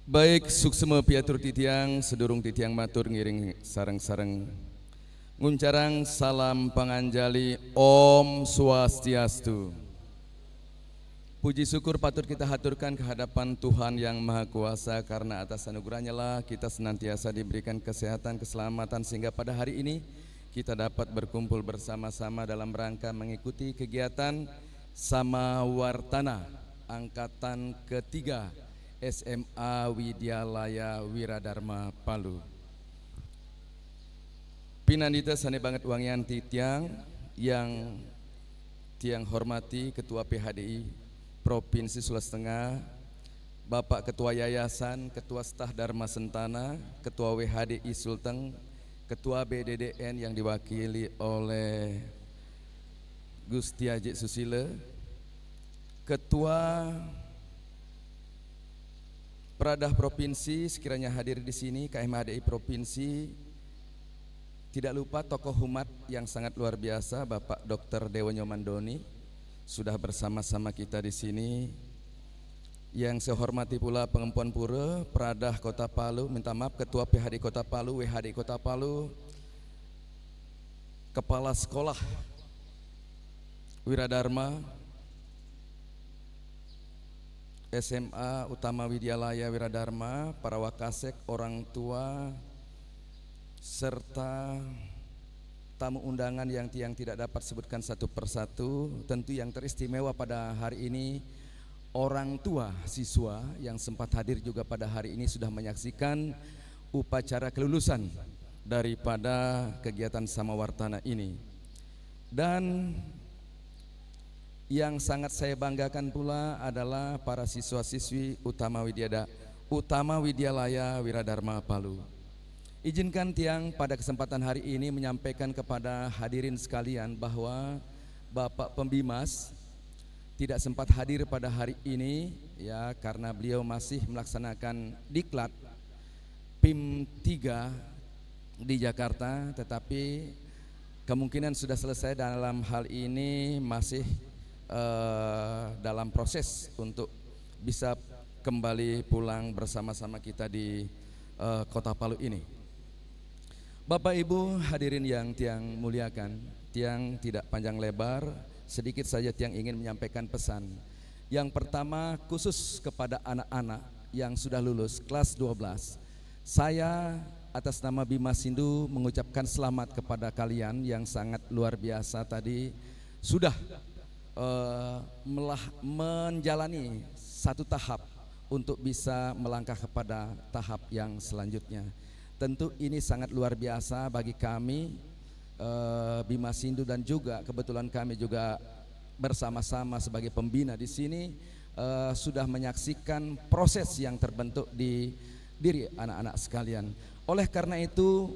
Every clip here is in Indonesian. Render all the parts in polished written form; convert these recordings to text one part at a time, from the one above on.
Baik suksema piatur titiang sedurung titiang matur ngiring sareng-sareng nguncarang salam panganjali Om Swastiastu. Puji syukur patut kita haturkan kehadapan Tuhan yang Maha Kuasa, karena atas anugerahnya lah kita senantiasa diberikan kesehatan, keselamatan, sehingga pada hari ini kita dapat berkumpul bersama-sama dalam rangka mengikuti kegiatan Samawartana angkatan ketiga SMA Widyalaya Wiradharma Palu. Pinandita sane banget wangian titiang yang tiang hormati Ketua PHDI Provinsi Sulawesi Tengah, Bapak Ketua Yayasan, Ketua Staf Dharma Sentana, Ketua WHDI Sulteng, Ketua BDDN yang diwakili oleh Gusti Haji Susile, Ketua Pradah Provinsi sekiranya hadir di sini, KMHDI Provinsi, tidak lupa tokoh umat yang sangat luar biasa Bapak Dr. Dewa Nyomandoni sudah bersama-sama kita di sini. Yang saya hormati pula Pengempuan Pura, Pradah Kota Palu, minta maaf Ketua PHDI Kota Palu, WHDI Kota Palu, Kepala Sekolah Wiradharma, SMA Utama Widyalaya Wiradharma, para wakasek, orang tua, serta tamu undangan yang tidak dapat sebutkan satu persatu. Tentu yang teristimewa pada hari ini orang tua siswa yang sempat hadir juga pada hari ini sudah menyaksikan upacara kelulusan daripada kegiatan Samawartana ini. Dan yang sangat saya banggakan pula adalah para siswa-siswi Utama Widyalaya Wiradharma Palu. Izinkan tiang pada kesempatan hari ini menyampaikan kepada hadirin sekalian bahwa Bapak Pembimas tidak sempat hadir pada hari ini ya, karena beliau masih melaksanakan diklat PIM 3 di Jakarta, tetapi kemungkinan sudah selesai. Dalam hal ini masih dalam proses untuk bisa kembali pulang bersama-sama kita di Kota Palu ini. Bapak Ibu hadirin yang tiang muliakan, tiang tidak panjang lebar, sedikit saja tiang ingin menyampaikan pesan. Yang pertama khusus kepada anak-anak yang sudah lulus kelas 12. Saya atas nama Bima Sindu mengucapkan selamat kepada kalian yang sangat luar biasa tadi sudah menjalani satu tahap untuk bisa melangkah kepada tahap yang selanjutnya. Tentu ini sangat luar biasa bagi kami Bima Sindu, dan juga kebetulan kami juga bersama-sama sebagai pembina di sini sudah menyaksikan proses yang terbentuk di diri anak-anak sekalian. Oleh karena itu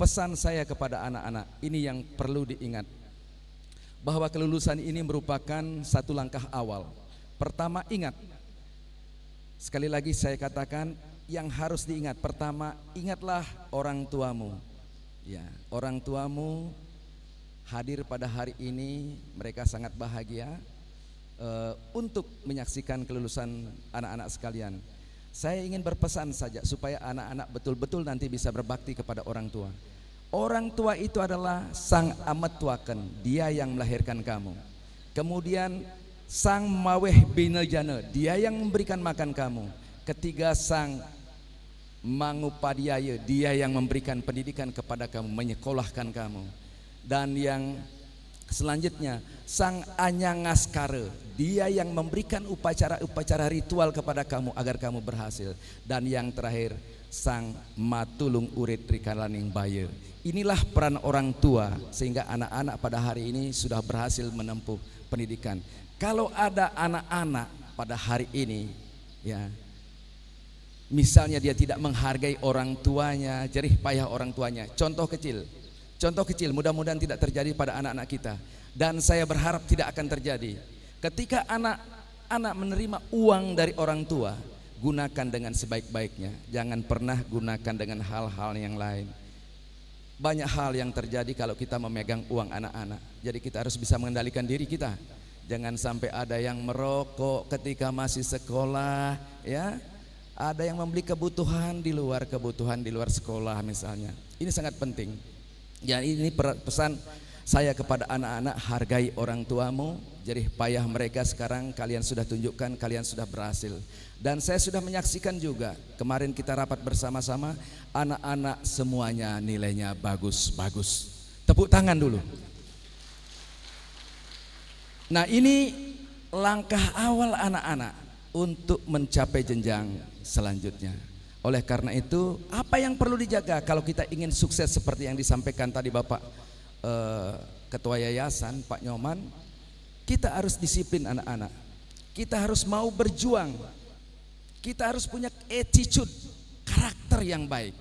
pesan saya kepada anak-anak ini yang perlu diingat, bahwa kelulusan ini merupakan satu langkah awal. Pertama, ingat, sekali lagi saya katakan, yang harus diingat pertama, ingatlah orang tuamu. Ya, orang tuamu hadir pada hari ini, mereka sangat bahagia untuk menyaksikan kelulusan anak-anak sekalian. Saya ingin berpesan saja supaya anak-anak betul-betul nanti bisa berbakti kepada orang tua. Orang tua itu adalah sang amat tuaken, dia yang melahirkan kamu. Kemudian sang maweh binejana, dia yang memberikan makan kamu. Ketiga, sang mangupadiaya, dia yang memberikan pendidikan kepada kamu, menyekolahkan kamu. Dan yang selanjutnya, sang anyangaskara, dia yang memberikan upacara-upacara ritual kepada kamu agar kamu berhasil. Dan yang terakhir, sang matulung urit rikalaning baye. Inilah peran orang tua sehingga anak-anak pada hari ini sudah berhasil menempuh pendidikan. Kalau ada anak-anak pada hari ini ya, misalnya dia tidak menghargai orang tuanya, jerih payah orang tuanya, contoh kecil mudah-mudahan tidak terjadi pada anak-anak kita, dan saya berharap tidak akan terjadi. Ketika anak-anak menerima uang dari orang tua, gunakan dengan sebaik-baiknya, jangan pernah gunakan dengan hal-hal yang lain. Banyak hal yang terjadi kalau kita memegang uang anak-anak. Jadi kita harus bisa mengendalikan diri kita. Jangan sampai ada yang merokok ketika masih sekolah, ya. Ada yang membeli kebutuhan di luar sekolah misalnya. Ini sangat penting. Ya, ini pesan saya kepada anak-anak, hargai orang tuamu. Jerih payah mereka sekarang kalian sudah tunjukkan, kalian sudah berhasil. Dan saya sudah menyaksikan juga, kemarin kita rapat bersama-sama, anak-anak semuanya nilainya bagus-bagus. Tepuk tangan dulu. Nah, ini langkah awal anak-anak untuk mencapai jenjang selanjutnya. Oleh karena itu, apa yang perlu dijaga kalau kita ingin sukses seperti yang disampaikan tadi Bapak Ketua Yayasan Pak Nyoman, kita harus disiplin anak-anak. Kita harus mau berjuang. Kita harus punya attitude, karakter yang baik.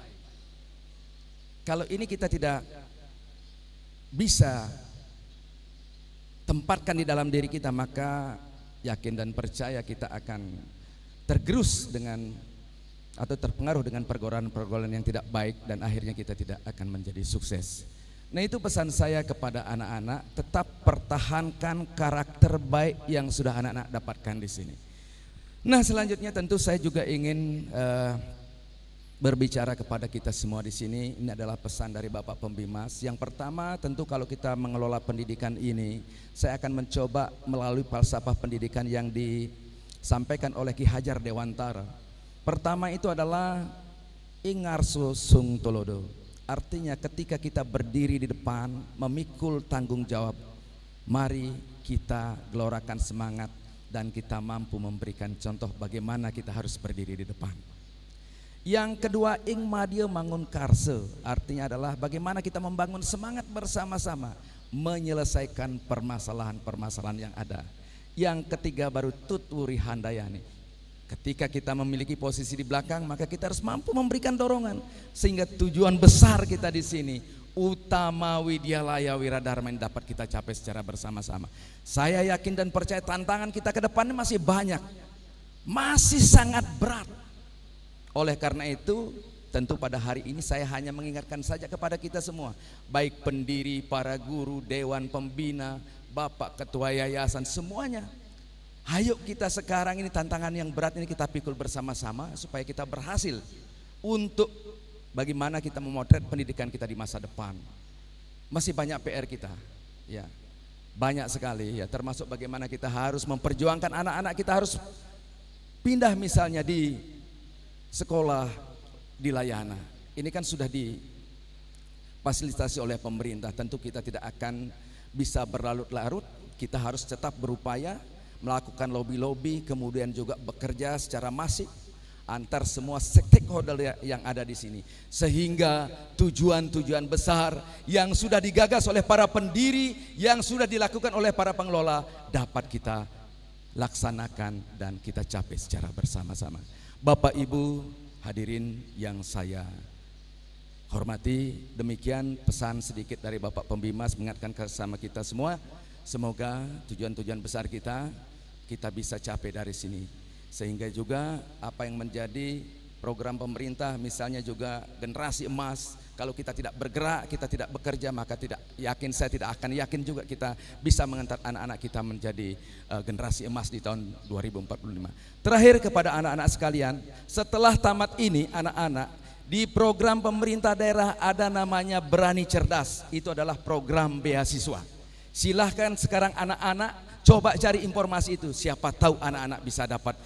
Kalau ini kita tidak bisa tempatkan di dalam diri kita, maka yakin dan percaya kita akan tergerus dengan atau terpengaruh dengan pergaulan-pergaulan yang tidak baik, dan akhirnya kita tidak akan menjadi sukses. Nah, itu pesan saya kepada anak-anak, tetap pertahankan karakter baik yang sudah anak-anak dapatkan di sini. Nah, selanjutnya tentu saya juga ingin berbicara kepada kita semua di sini. Ini adalah pesan dari Bapak Pembimas. Yang pertama, tentu kalau kita mengelola pendidikan ini, saya akan mencoba melalui falsafah pendidikan yang disampaikan oleh Ki Hajar Dewantara. Pertama itu adalah ingarso sung tolodo. Artinya ketika kita berdiri di depan memikul tanggung jawab, mari kita gelorakan semangat dan kita mampu memberikan contoh bagaimana kita harus berdiri di depan. Yang kedua, ing madia mangun karse, artinya adalah bagaimana kita membangun semangat bersama-sama menyelesaikan permasalahan-permasalahan yang ada. Yang ketiga baru tutwuri handayani. Ketika kita memiliki posisi di belakang, maka kita harus mampu memberikan dorongan sehingga tujuan besar kita di sini, utama widyalaya wiradharma, yang dapat kita capai secara bersama-sama. Saya yakin dan percaya tantangan kita ke depannya masih banyak, masih sangat berat. Oleh karena itu, tentu pada hari ini saya hanya mengingatkan saja kepada kita semua, baik pendiri, para guru, dewan pembina, Bapak Ketua Yayasan, semuanya. Ayo kita sekarang ini tantangan yang berat ini kita pikul bersama-sama supaya kita berhasil untuk bagaimana kita memotret pendidikan kita di masa depan. Masih banyak PR kita, ya, banyak sekali, ya, termasuk bagaimana kita harus memperjuangkan anak-anak kita harus pindah misalnya di sekolah di Layana. Ini kan sudah difasilitasi oleh pemerintah. Tentu kita tidak akan bisa berlarut-larut. Kita harus tetap berupaya melakukan lobby-lobby, kemudian juga bekerja secara masif antar semua stakeholder yang ada di sini, sehingga tujuan-tujuan besar yang sudah digagas oleh para pendiri, yang sudah dilakukan oleh para pengelola dapat kita laksanakan dan kita capai secara bersama-sama. Bapak Ibu hadirin yang saya hormati, demikian pesan sedikit dari Bapak Pembimas mengingatkan bersama kita semua. Semoga tujuan-tujuan besar kita bisa capai dari sini, sehingga juga apa yang menjadi program pemerintah, misalnya juga generasi emas, kalau kita tidak bergerak, kita tidak bekerja, maka saya tidak akan yakin juga kita bisa mengantar anak-anak kita menjadi generasi emas di tahun 2045. Terakhir kepada anak-anak sekalian, setelah tamat ini anak-anak, di program pemerintah daerah ada namanya Berani Cerdas. Itu adalah program beasiswa. Silahkan sekarang anak-anak coba cari informasi itu. Siapa tahu anak-anak bisa dapat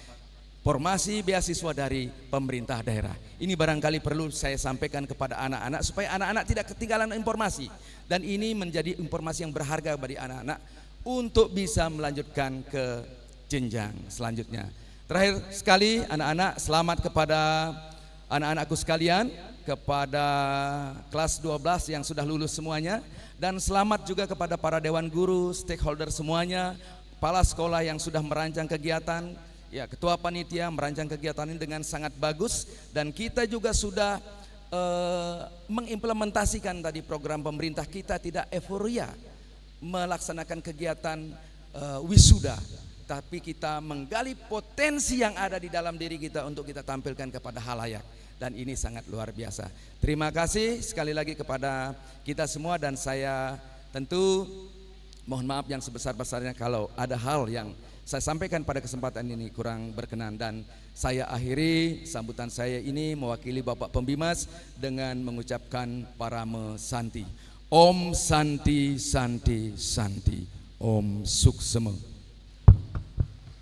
formasi beasiswa dari pemerintah daerah. Ini barangkali perlu saya sampaikan kepada anak-anak supaya anak-anak tidak ketinggalan informasi. Dan ini menjadi informasi yang berharga bagi anak-anak untuk bisa melanjutkan ke jenjang selanjutnya. Terakhir sekali anak-anak, selamat kepada anak-anakku sekalian, kepada kelas 12 yang sudah lulus semuanya, dan selamat juga kepada para dewan guru, stakeholder semuanya, kepala sekolah yang sudah merancang kegiatan, ya, ketua panitia merancang kegiatan ini dengan sangat bagus, dan kita juga sudah mengimplementasikan tadi program pemerintah. Kita tidak euforia melaksanakan kegiatan wisuda, tapi kita menggali potensi yang ada di dalam diri kita untuk kita tampilkan kepada halayak. Dan ini sangat luar biasa. Terima kasih sekali lagi kepada kita semua, dan saya tentu mohon maaf yang sebesar-besarnya kalau ada hal yang saya sampaikan pada kesempatan ini kurang berkenan, dan saya akhiri sambutan saya ini mewakili Bapak Pembimas dengan mengucapkan Parame Santi. Om Santi Santi Santi. Om Suksema.